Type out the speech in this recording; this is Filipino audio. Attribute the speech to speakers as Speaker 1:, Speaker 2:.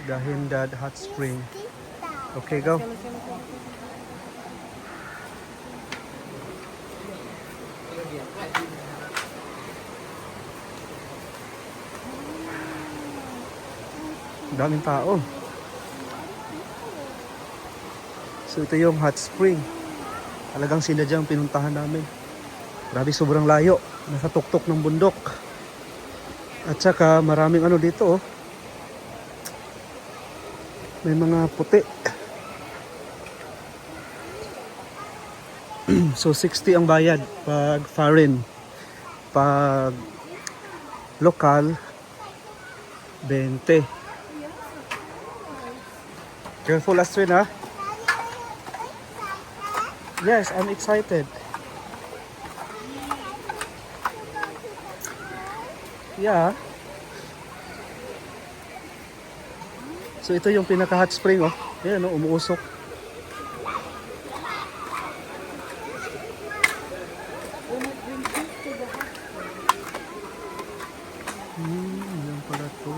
Speaker 1: The Hindad Hot Spring. Okay, go. Daming tao. So ito yung hot spring. Talagang sinadyang pinuntahan namin. Grabe, sobrang layo. Nasa tuktok ng bundok. At saka maraming ano dito, oh. May mga puti. So 60 ang bayad pag foreign. Pag lokal, 20. Careful, Astrid, ha? Yes, I'm excited. Yeah. So ito yung pinaka hot spring, oh. Ayan, oh, umuusok. Yan pala to.